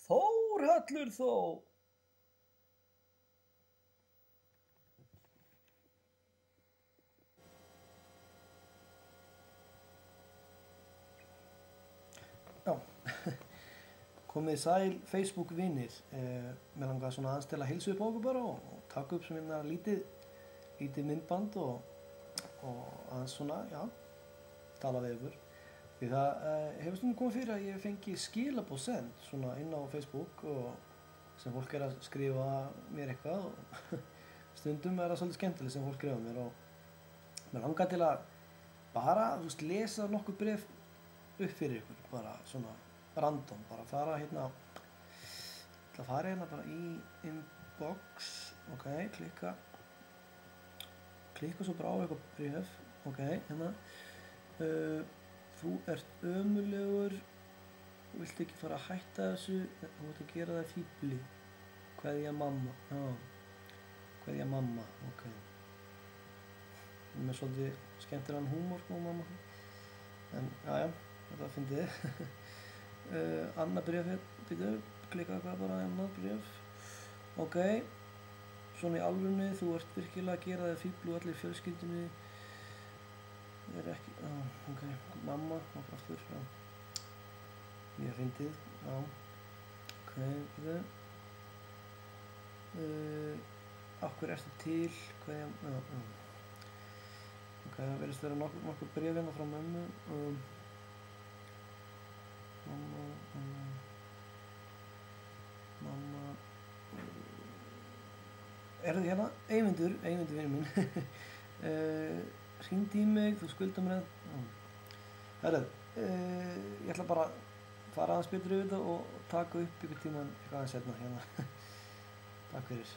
Þórhallur þó. Já, komið sæl Facebook vinir. Mér langar svona aðeins til að heilsa upp á okkur bara og taka upp svona lítið myndband og aðeins svona, já, tala við ykkur. Því það hefur stundum komið fyrir að ég fengi skilaboð send svona inn á Facebook og sem fólk að skrifa mér eitthvað og stundum það svolítið skemmtileg sem fólk skrifa mér og mér langar til að bara, þú veist, lesa nokkuð bréf upp fyrir ykkur, bara svona random, bara fara hérna, ég ætla að fara hérna bara í inbox, ok, klikka svo bara á eitthvað bréf, ok, hérna, þú ert ömurlegur, þú vilt ekki fara að hætta þessu, þú vilt að gera það fíbli, kveðja mamma, já, kveðja mamma, ok, með svolítið skemmtilegan húmor, mamma, en já, þetta fyndið þið. Annað bréf hérna, klikka eitthvað bara annað bréf, ok, svona í alvörunni, þú ert virkilega að gera það fíbli og allir fjölskyldunni, ekki, ok, mamma, ok, aftur, já, mjög fyndið, já, ok, af hverju ertu til, hvað ég, já, ok, það verðist vera nokkur bréf hérna frá mömmu, mamma, er þið hérna, Eyvindur vinur minn, hringdi í mig, þú skuldar mér það. Ég ætla bara að fara aðeins betur yfir þetta og taka upp ykkur tíman eitthvað aðeins hérna. Takk fyrir.